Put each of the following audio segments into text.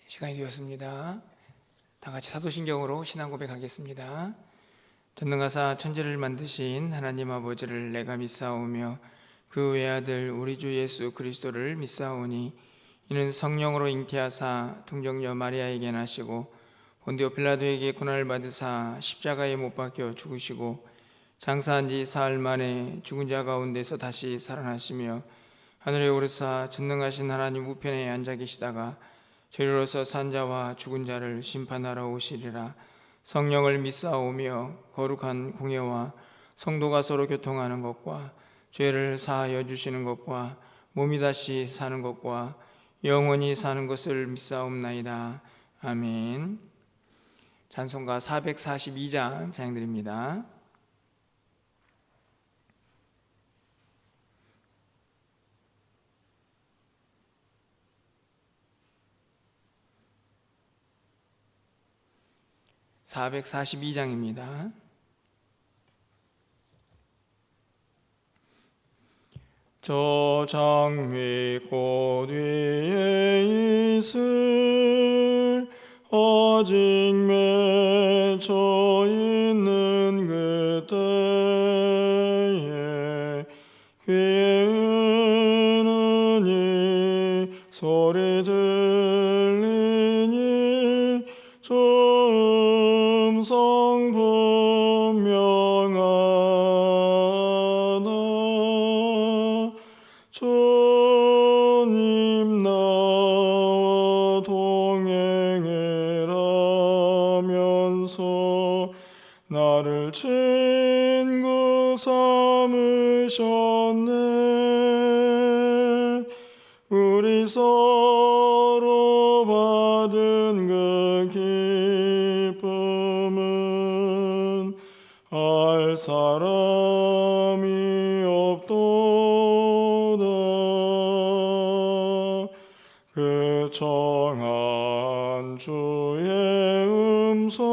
시간이 되었습니다. 다 같이 사도신경으로 신앙 고백하겠습니다. 전능하사 천지를 만드신 하나님 아버지를 내가 믿사오며 그 외아들 우리 주 예수 그리스도를 믿사오니 이는 성령으로 잉태하사 동정녀 마리아에게 나시고 본디오 빌라도에게 고난을 받으사 십자가에 못 박혀 죽으시고 장사한 지 사흘 만에 죽은 자 가운데서 다시 살아나시며 하늘에 오르사 전능하신 하나님 우편에 앉아 계시다가 저리로서 산 자와 죽은 자를 심판하러 오시리라. 성령을 믿사오며 거룩한 공예와 성도가 서로 교통하는 것과 죄를 사하여 주시는 것과 몸이 다시 사는 것과 영원히 사는 것을 믿사옵나이다. 아멘. 찬송가 442장 찬양드립니다. 442장입니다. 저 장미꽃 위에 있을 아직 맺혀 있는 그때에 귀에는 이 소리 들리니 음성 분명하다. 주님 나와 동행하면서 나를 친구 삼으셨네. 우리 서로 받은 그 기쁨은 알 사람이 없도다. 그 정한 주의 음성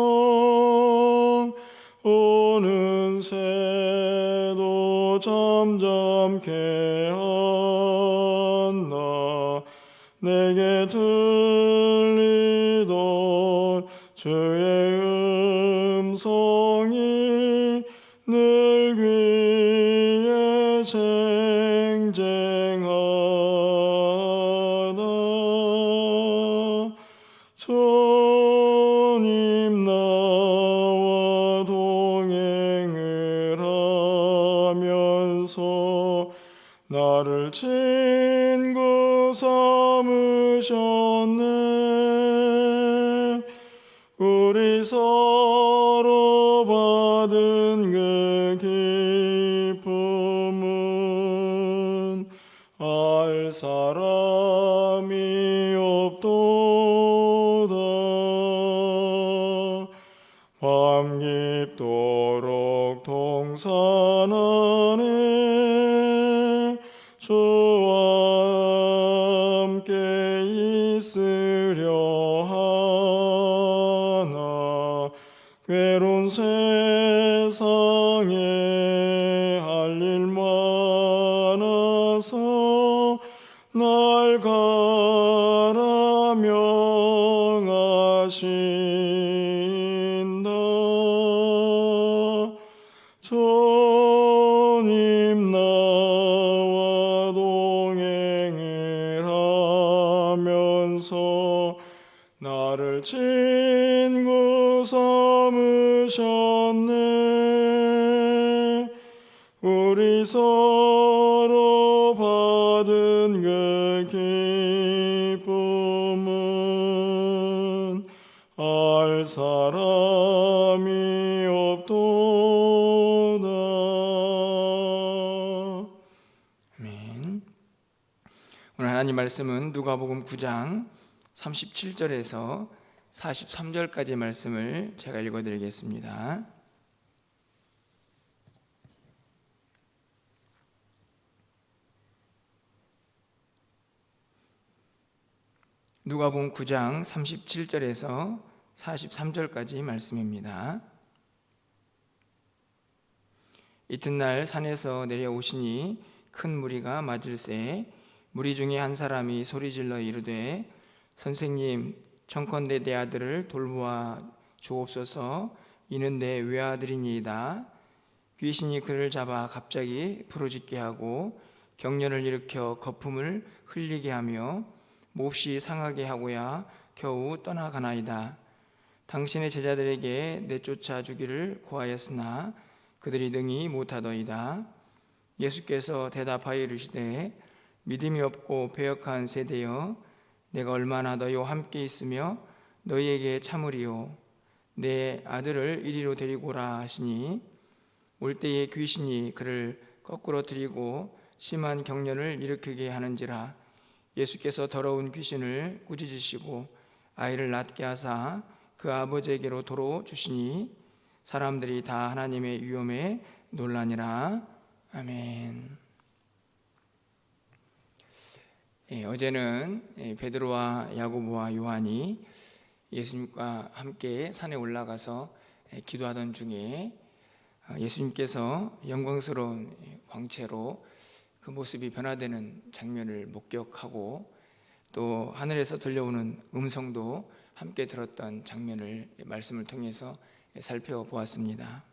오는 새도 잠잠케 한다. 내게 들리던 주의 음성이 늘 귀에 쟁쟁하다. 주님 나와 동행을 하면서 나를 친구 삼으셨네. 우리 서로 받은 그 기쁨은 알 사람이 없도다. 밤 깊도록 동산 안에 주와 함께 있으려 하나. 괴로운 세상에 할 일 많아서 날 가라 명하신다. 주님 나와 동행을 하면서 나를 친구 삼으셨네. 우리 서로 받은 그 기쁨은 알 사람이 없도다. 아멘. 오늘 하나님 말씀은 누가복음 9장 37절에서 43절까지의 말씀을 제가 읽어드리겠습니다. 누가복음 9장 37절에서 43절까지 말씀입니다. 이튿날 산에서 내려오시니 큰 무리가 맞을새 무리 중에 한 사람이 소리질러 이르되 선생님 청컨대 내 아들을 돌보아 주옵소서. 이는 내 외아들이니이다. 귀신이 그를 잡아 갑자기 부르짖게 하고 경련을 일으켜 거품을 흘리게 하며 몹시 상하게 하고야 겨우 떠나가나이다. 당신의 제자들에게 내쫓아 주기를 구하였으나 그들이 능히 못하더이다. 예수께서 대답하여 이르시되 믿음이 없고 배역한 세대여, 내가 얼마나 너희와 함께 있으며 너희에게 참으리요. 내 아들을 이리로 데리고 오라 하시니 올 때에 귀신이 그를 거꾸로 들이고 심한 경련을 일으키게 하는지라. 예수께서 더러운 귀신을 꾸짖으시고 아이를 낫게 하사 그 아버지에게로 도로 주시니 사람들이 다 하나님의 위엄에 놀라니라. 아멘. 어제는 베드로와 야고보와 요한이 예수님과 함께 산에 올라가서 기도하던 중에 예수님께서 영광스러운 광채로 그 모습이 변화되는 장면을 목격하고 또 하늘에서 들려오는 음성도 함께 들었던 장면을 말씀을 통해서 살펴보았습니다.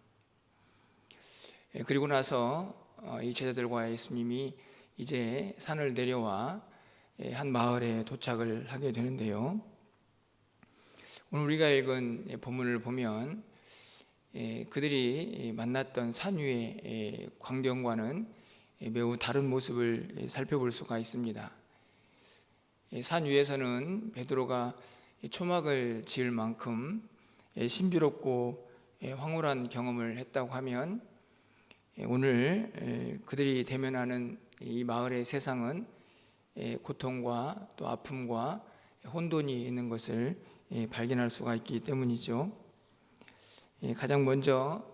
그리고 나서 이 제자들과 예수님이 이제 산을 내려와 한 마을에 도착을 하게 되는데요. 오늘 우리가 읽은 본문을 보면 그들이 만났던 산 위의 광경과는 매우 다른 모습을 살펴볼 수가 있습니다. 산 위에서는 베드로가 초막을 지을 만큼 신비롭고 황홀한 경험을 했다고 하면, 오늘 그들이 대면하는 이 마을의 세상은 고통과 또 아픔과 혼돈이 있는 것을 발견할 수가 있기 때문이죠. 가장 먼저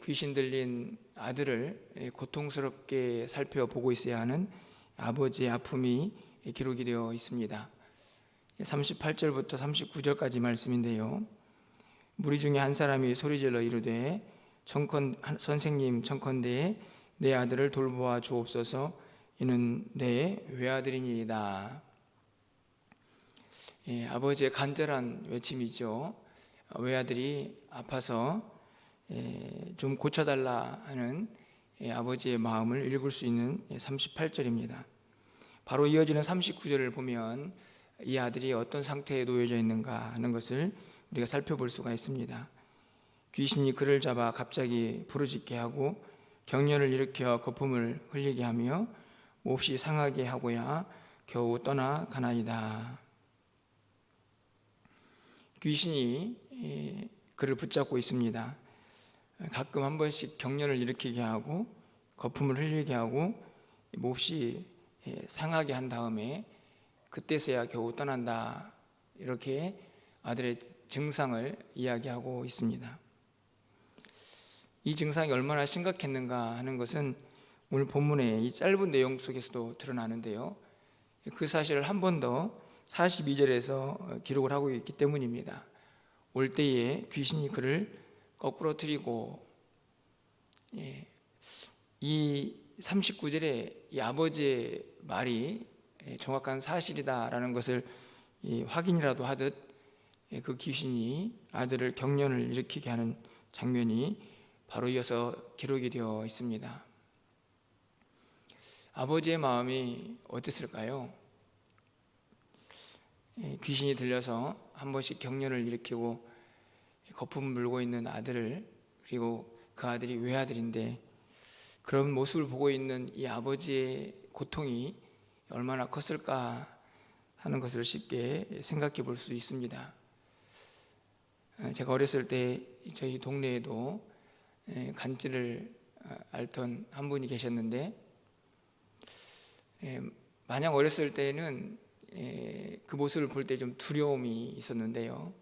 귀신 들린 아들을 고통스럽게 살펴보고 있어야 하는 아버지의 아픔이 기록이 되어 있습니다. 38절부터 39절까지 말씀인데요. 무리 중에 한 사람이 소리질러 이르되 선생님 청컨대 내 아들을 돌보아 주옵소서. 이는 내 외아들이니이다. 아버지의 간절한 외침이죠. 외아들이 아파서 좀 고쳐달라 하는 아버지의 마음을 읽을 수 있는 38절입니다. 바로 이어지는 39절을 보면 이 아들이 어떤 상태에 놓여져 있는가 하는 것을 우리가 살펴볼 수가 있습니다. 귀신이 그를 잡아 갑자기 부르짖게 하고 경련을 일으켜 거품을 흘리게 하며 몹시 상하게 하고야 겨우 떠나가나이다. 귀신이 그를 붙잡고 있습니다. 가끔 한 번씩 경련을 일으키게 하고 거품을 흘리게 하고 몹시 상하게 한 다음에 그때서야 겨우 떠난다, 이렇게 아들의 증상을 이야기하고 있습니다. 이 증상이 얼마나 심각했는가 하는 것은 오늘 본문의 이 짧은 내용 속에서도 드러나는데요. 그 사실을 한 번 더 42절에서 기록을 하고 있기 때문입니다. 올 때에 귀신이 그를 거꾸로 들이고, 이 39절에 이 아버지의 말이 정확한 사실이다라는 것을 확인이라도 하듯 그 귀신이 아들을 경련을 일으키게 하는 장면이 바로 이어서 기록이 되어 있습니다. 아버지의 마음이 어땠을까요? 귀신이 들려서 한 번씩 경련을 일으키고 거품을 물고 있는 아들을, 그리고 그 아들이 외아들인데 그런 모습을 보고 있는 이 아버지의 고통이 얼마나 컸을까 하는 것을 쉽게 생각해 볼 수 있습니다. 제가 어렸을 때 저희 동네에도 간질을 앓던 한 분이 계셨는데, 마냥 어렸을 때는 그 모습을 볼 때 좀 두려움이 있었는데요.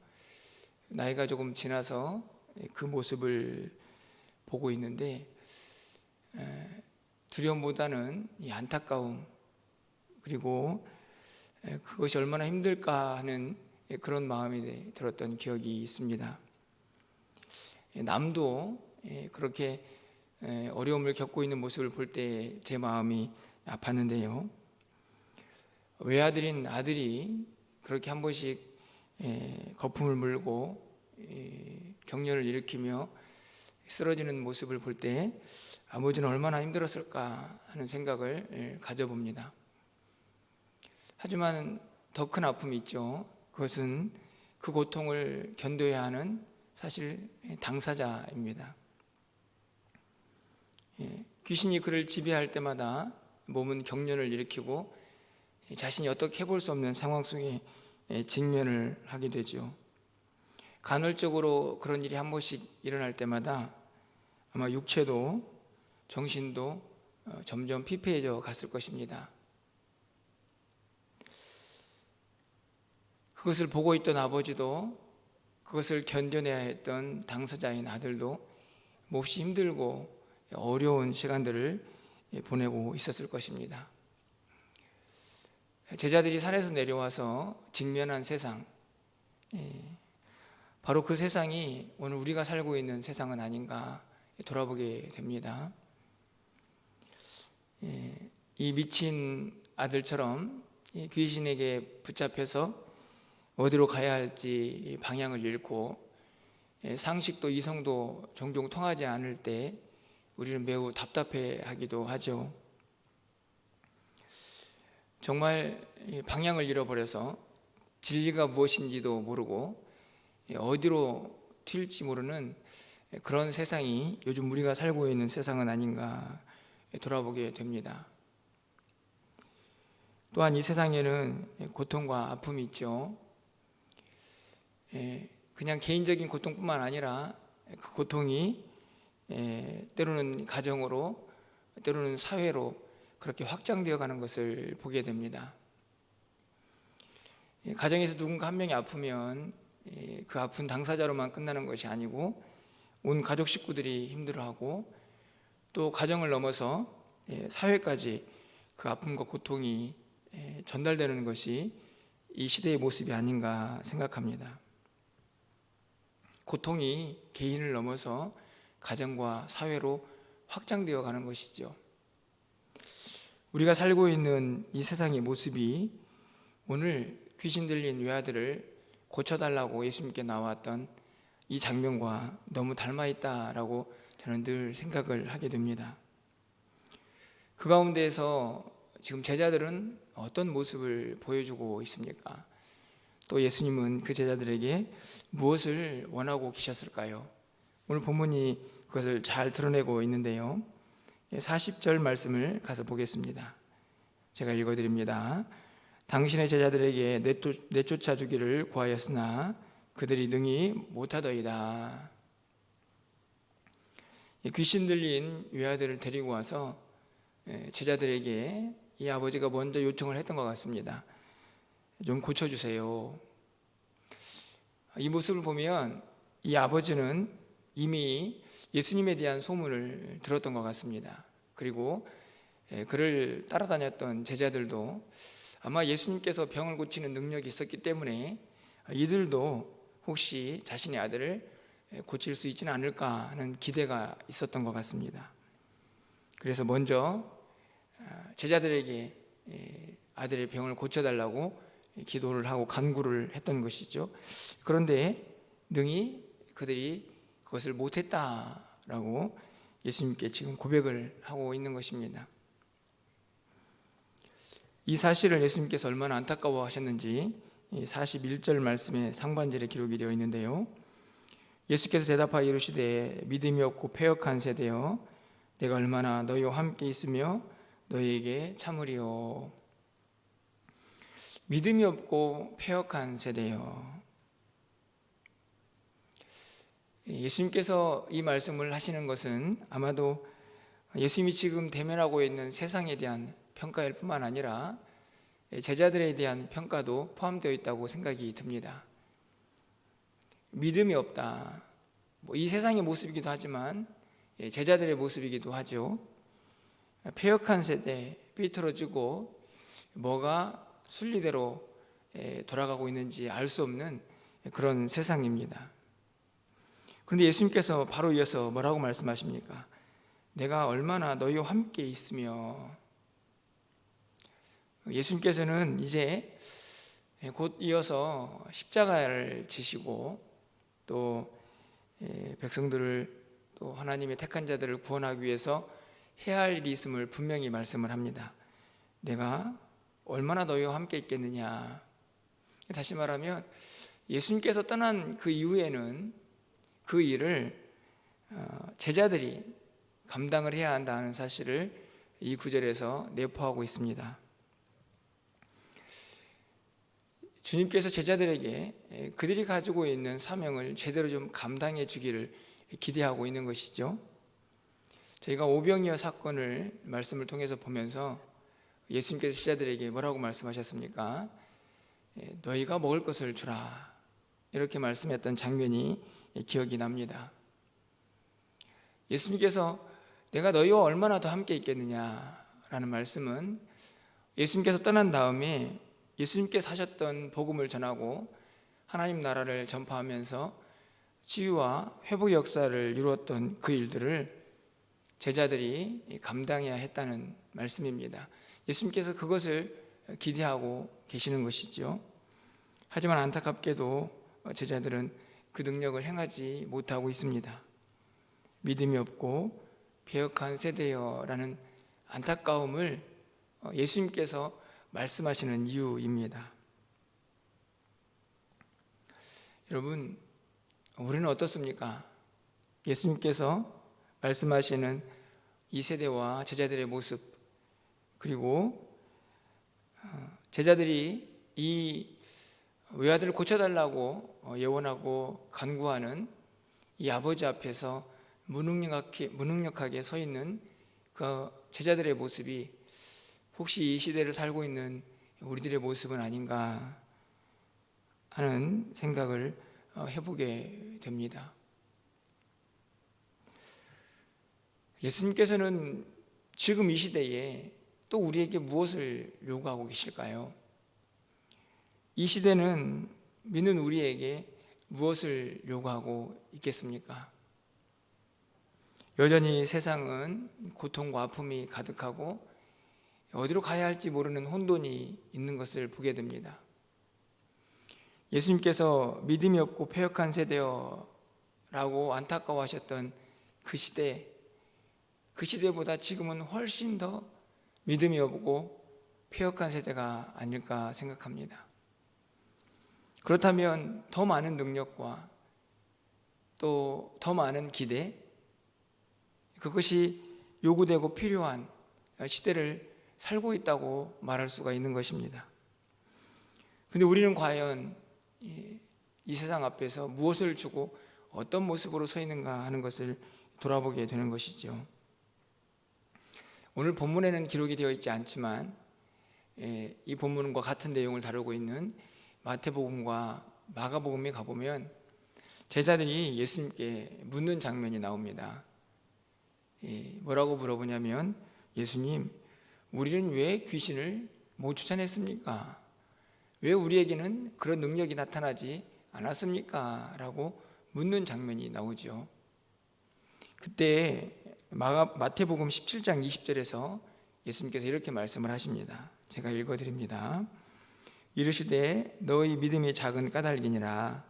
나이가 조금 지나서 그 모습을 보고 있는데 두려움보다는 이 안타까움, 그리고 그것이 얼마나 힘들까 하는 그런 마음이 들었던 기억이 있습니다. 남도 그렇게 어려움을 겪고 있는 모습을 볼 때 제 마음이 아팠는데요. 외아들인 아들이 그렇게 한 번씩 거품을 물고 경련을 일으키며 쓰러지는 모습을 볼 때 아버지는 얼마나 힘들었을까 하는 생각을 가져봅니다. 하지만 더 큰 아픔이 있죠. 그것은 그 고통을 견뎌야 하는 사실 당사자입니다. 귀신이 그를 지배할 때마다 몸은 경련을 일으키고 자신이 어떻게 해볼 수 없는 상황 속에 직면을 하게 되죠. 간헐적으로 그런 일이 한 번씩 일어날 때마다 아마 육체도 정신도 점점 피폐해져 갔을 것입니다. 그것을 보고 있던 아버지도, 그것을 견뎌내야 했던 당사자인 아들도 몹시 힘들고 어려운 시간들을 보내고 있었을 것입니다. 제자들이 산에서 내려와서 직면한 세상, 바로 그 세상이 오늘 우리가 살고 있는 세상은 아닌가 돌아보게 됩니다. 이 미친 아들처럼 귀신에게 붙잡혀서 어디로 가야 할지 방향을 잃고 상식도 이성도 종종 통하지 않을 때 우리는 매우 답답해하기도 하죠. 정말 방향을 잃어버려서 진리가 무엇인지도 모르고 어디로 튈지 모르는 그런 세상이 요즘 우리가 살고 있는 세상은 아닌가 돌아보게 됩니다. 또한 이 세상에는 고통과 아픔이 있죠. 그냥 개인적인 고통뿐만 아니라 그 고통이 때로는 가정으로, 때로는 사회로 그렇게 확장되어 가는 것을 보게 됩니다. 가정에서 누군가 한 명이 아프면 그 아픈 당사자로만 끝나는 것이 아니고 온 가족 식구들이 힘들어하고 또 가정을 넘어서 사회까지 그 아픔과 고통이 전달되는 것이 이 시대의 모습이 아닌가 생각합니다. 고통이 개인을 넘어서 가정과 사회로 확장되어 가는 것이죠. 우리가 살고 있는 이 세상의 모습이 오늘 귀신 들린 외아들을 고쳐달라고 예수님께 나왔던 이 장면과 너무 닮아있다라고 저는 늘 생각을 하게 됩니다. 그 가운데에서 지금 제자들은 어떤 모습을 보여주고 있습니까? 또 예수님은 그 제자들에게 무엇을 원하고 계셨을까요? 오늘 본문이 그것을 잘 드러내고 있는데요. 40절 말씀을 가서 보겠습니다. 제가 읽어드립니다. 당신의 제자들에게 내쫓아 주기를 구하였으나 그들이 능히 못하더이다. 귀신 들린 외아들을 데리고 와서 제자들에게 이 아버지가 먼저 요청을 했던 것 같습니다. 좀 고쳐주세요. 이 모습을 보면 이 아버지는 이미 예수님에 대한 소문을 들었던 것 같습니다. 그리고 그를 따라다녔던 제자들도 아마 예수님께서 병을 고치는 능력이 있었기 때문에 이들도 혹시 자신의 아들을 고칠 수 있지는 않을까 하는 기대가 있었던 것 같습니다. 그래서 먼저 제자들에게 아들의 병을 고쳐달라고 기도를 하고 간구를 했던 것이죠. 그런데 능히 그들이 그것을 못했다라고 예수님께 지금 고백을 하고 있는 것입니다. 이 사실을 예수님께서 얼마나 안타까워하셨는지 41절 말씀의 상반절에 기록이 되어 있는데요. 예수께서 대답하여 이르시되 믿음이 없고 패역한 세대여 내가 얼마나 너희와 함께 있으며 너희에게 참으리요. 믿음이 없고 패역한 세대여. 예수님께서 이 말씀을 하시는 것은 아마도 예수님이 지금 대면하고 있는 세상에 대한 평가일 뿐만 아니라 제자들에 대한 평가도 포함되어 있다고 생각이 듭니다. 믿음이 없다. 이 세상의 모습이기도 하지만 제자들의 모습이기도 하죠. 패역한 세대, 삐뚤어지고 뭐가 순리대로 돌아가고 있는지 알 수 없는 그런 세상입니다. 그런데 예수님께서 바로 이어서 뭐라고 말씀하십니까? 내가 얼마나 너희와 함께 있으며. 예수님께서는 이제 곧 이어서 십자가를 지시고 또 백성들을 또 하나님의 택한 자들을 구원하기 위해서 해야 할 일이 있음을 분명히 말씀을 합니다. 내가 얼마나 너희와 함께 있겠느냐. 다시 말하면 예수님께서 떠난 그 이후에는 그 일을 제자들이 감당을 해야 한다는 사실을 이 구절에서 내포하고 있습니다. 주님께서 제자들에게 그들이 가지고 있는 사명을 제대로 좀 감당해 주기를 기대하고 있는 것이죠. 저희가 오병이어 사건을 말씀을 통해서 보면서 예수님께서 제자들에게 뭐라고 말씀하셨습니까? 너희가 먹을 것을 주라, 이렇게 말씀했던 장면이 기억이 납니다. 예수님께서 내가 너희와 얼마나 더 함께 있겠느냐라는 말씀은 예수님께서 떠난 다음에 예수님께서 하셨던 복음을 전하고 하나님 나라를 전파하면서 치유와 회복의 역사를 이루었던 그 일들을 제자들이 감당해야 했다는 말씀입니다. 예수님께서 그것을 기대하고 계시는 것이죠. 하지만 안타깝게도 제자들은 그 능력을 행하지 못하고 있습니다. 믿음이 없고 배역한 세대여라는 안타까움을 예수님께서 말씀하시는 이유입니다. 여러분, 우리는 어떻습니까? 예수님께서 말씀하시는 이 세대와 제자들의 모습, 그리고 제자들이 이 외아들을 고쳐달라고 예원하고 간구하는 이 아버지 앞에서 무능력하게 서 있는 그 제자들의 모습이 혹시 이 시대를 살고 있는 우리들의 모습은 아닌가 하는 생각을 해보게 됩니다. 예수님께서는 지금 이 시대에 또 우리에게 무엇을 요구하고 계실까요? 이 시대는 믿는 우리에게 무엇을 요구하고 있겠습니까? 여전히 세상은 고통과 아픔이 가득하고 어디로 가야 할지 모르는 혼돈이 있는 것을 보게 됩니다. 예수님께서 믿음이 없고 패역한 세대여라고 안타까워하셨던 그 시대보다 지금은 훨씬 더 믿음이 없고 패역한 세대가 아닐까 생각합니다. 그렇다면 더 많은 능력과 또 더 많은 기대, 그것이 요구되고 필요한 시대를 살고 있다고 말할 수가 있는 것입니다. 그런데 우리는 과연 이 세상 앞에서 무엇을 주고 어떤 모습으로 서 있는가 하는 것을 돌아보게 되는 것이죠. 오늘 본문에는 기록이 되어 있지 않지만 이 본문과 같은 내용을 다루고 있는 마태복음과 마가복음에 가보면 제자들이 예수님께 묻는 장면이 나옵니다. 뭐라고 물어보냐면, 예수님, 우리는 왜 귀신을 못 쫓아냈습니까? 왜 우리에게는 그런 능력이 나타나지 않았습니까? 라고 묻는 장면이 나오죠. 그때 마태복음 17장 20절에서 예수님께서 이렇게 말씀을 하십니다. 제가 읽어드립니다. 이르시되 너희 믿음이 작은 까닭이니라.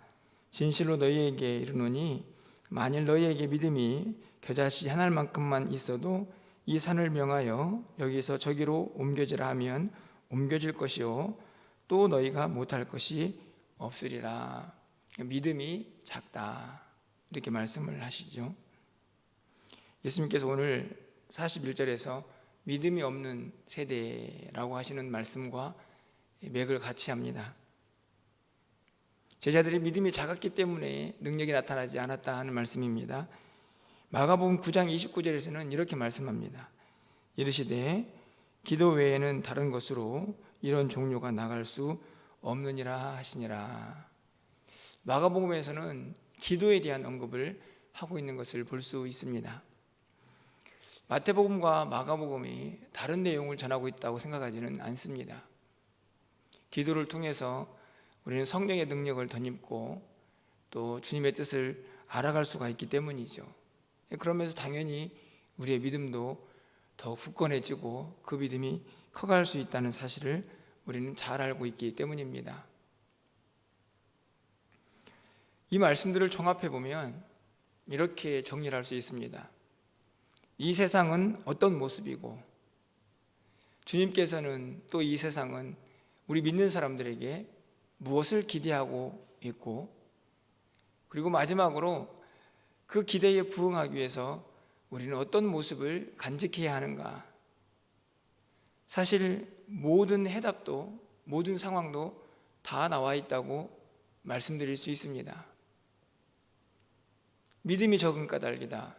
진실로 너희에게 이르노니 만일 너희에게 믿음이 겨자씨 한 알만큼만 있어도 이 산을 명하여 여기서 저기로 옮겨지라 하면 옮겨질 것이요 또 너희가 못할 것이 없으리라. 믿음이 작다, 이렇게 말씀을 하시죠. 예수님께서 오늘 41절에서 믿음이 없는 세대라고 하시는 말씀과 맥을 같이 합니다. 제자들이 믿음이 작았기 때문에 능력이 나타나지 않았다 하는 말씀입니다. 마가복음 9장 29절에서는 이렇게 말씀합니다. 이르시되 기도 외에는 다른 것으로 이런 종료가 나갈 수 없느니라 하시니라. 마가복음에서는 기도에 대한 언급을 하고 있는 것을 볼 수 있습니다. 마태복음과 마가복음이 다른 내용을 전하고 있다고 생각하지는 않습니다. 기도를 통해서 우리는 성령의 능력을 덧입고 또 주님의 뜻을 알아갈 수가 있기 때문이죠. 그러면서 당연히 우리의 믿음도 더 굳건해지고 그 믿음이 커갈 수 있다는 사실을 우리는 잘 알고 있기 때문입니다. 이 말씀들을 종합해 보면 이렇게 정리를 할 수 있습니다. 이 세상은 어떤 모습이고, 주님께서는 또 이 세상은 우리 믿는 사람들에게 무엇을 기대하고 있고, 그리고 마지막으로 그 기대에 부응하기 위해서 우리는 어떤 모습을 간직해야 하는가. 사실 모든 해답도, 모든 상황도 다 나와 있다고 말씀드릴 수 있습니다. 믿음이 적은 까닭이다,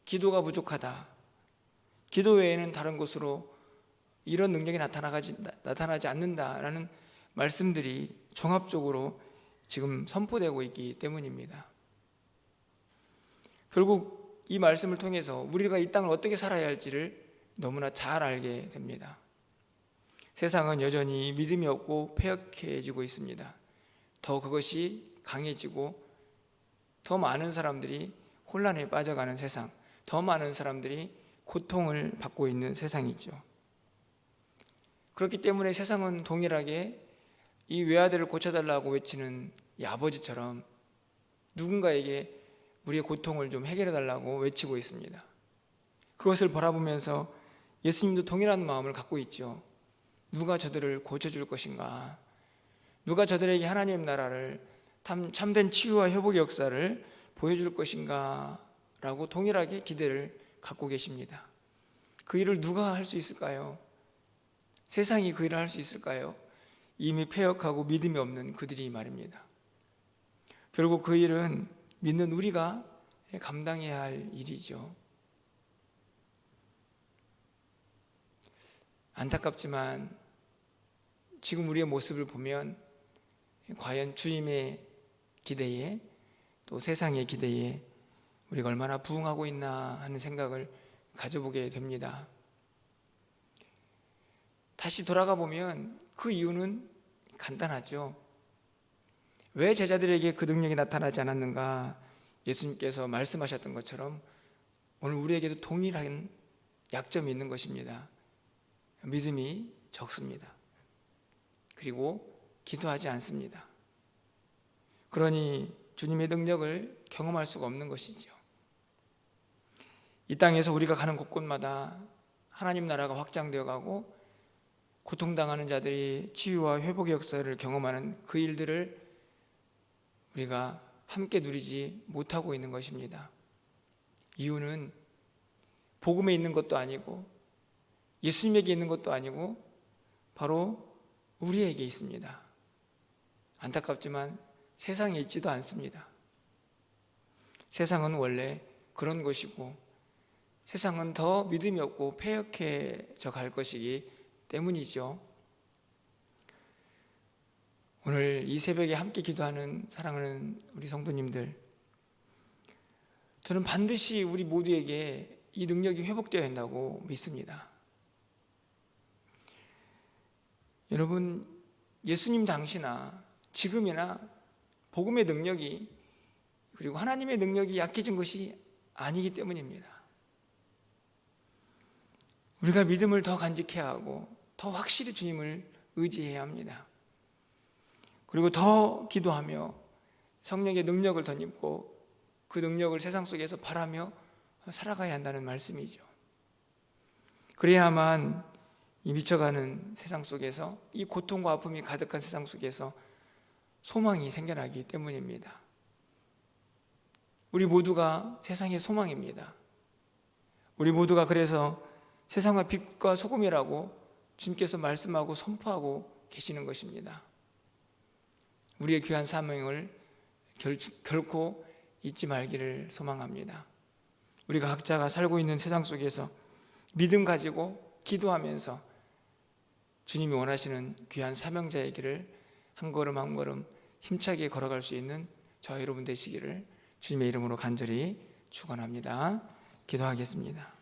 기도가 부족하다, 기도 외에는 다른 곳으로 이런 능력이 나타나지 않는다라는 말씀들이 종합적으로 지금 선포되고 있기 때문입니다. 결국 이 말씀을 통해서 우리가 이 땅을 어떻게 살아야 할지를 너무나 잘 알게 됩니다. 세상은 여전히 믿음이 없고 패역해지고 있습니다. 더 그것이 강해지고 더 많은 사람들이 혼란에 빠져가는 세상, 더 많은 사람들이 고통을 받고 있는 세상이죠. 그렇기 때문에 세상은 동일하게 이 외아들을 고쳐달라고 외치는 이 아버지처럼 누군가에게 우리의 고통을 좀 해결해달라고 외치고 있습니다. 그것을 바라보면서 예수님도 동일한 마음을 갖고 있죠. 누가 저들을 고쳐줄 것인가? 누가 저들에게 하나님 나라를 참된 치유와 회복의 역사를 보여줄 것인가? 라고 동일하게 기대를 갖고 계십니다. 그 일을 누가 할 수 있을까요? 세상이 그 일을 할 수 있을까요? 이미 패역하고 믿음이 없는 그들이 말입니다. 결국 그 일은 믿는 우리가 감당해야 할 일이죠. 안타깝지만 지금 우리의 모습을 보면 과연 주님의 기대에, 또 세상의 기대에 우리가 얼마나 부응하고 있나 하는 생각을 가져보게 됩니다. 다시 돌아가 보면 그 이유는 간단하죠. 왜 제자들에게 그 능력이 나타나지 않았는가? 예수님께서 말씀하셨던 것처럼 오늘 우리에게도 동일한 약점이 있는 것입니다. 믿음이 적습니다. 그리고 기도하지 않습니다. 그러니 주님의 능력을 경험할 수가 없는 것이죠. 이 땅에서 우리가 가는 곳곳마다 하나님 나라가 확장되어 가고 고통당하는 자들이 치유와 회복의 역사를 경험하는 그 일들을 우리가 함께 누리지 못하고 있는 것입니다. 이유는 복음에 있는 것도 아니고 예수님에게 있는 것도 아니고 바로 우리에게 있습니다. 안타깝지만 세상에 있지도 않습니다. 세상은 원래 그런 것이고 세상은 더 믿음이 없고 패역해져 갈 것이기 때문이죠. 오늘 이 새벽에 함께 기도하는 사랑하는 우리 성도님들, 저는 반드시 우리 모두에게 이 능력이 회복되어야 한다고 믿습니다. 여러분, 예수님 당시나 지금이나 복음의 능력이, 그리고 하나님의 능력이 약해진 것이 아니기 때문입니다. 우리가 믿음을 더 간직해야 하고 더 확실히 주님을 의지해야 합니다. 그리고 더 기도하며 성령의 능력을 덧입고 그 능력을 세상 속에서 바라며 살아가야 한다는 말씀이죠. 그래야만 이 미쳐가는 세상 속에서, 이 고통과 아픔이 가득한 세상 속에서 소망이 생겨나기 때문입니다. 우리 모두가 세상의 소망입니다. 우리 모두가 그래서 세상의 빛과 소금이라고 주님께서 말씀하고 선포하고 계시는 것입니다. 우리의 귀한 사명을 결코 잊지 말기를 소망합니다. 우리가 각자가 살고 있는 세상 속에서 믿음 가지고 기도하면서 주님이 원하시는 귀한 사명자의 길을 한 걸음 한 걸음 힘차게 걸어갈 수 있는 저와 여러분 되시기를 주님의 이름으로 간절히 축원합니다. 기도하겠습니다.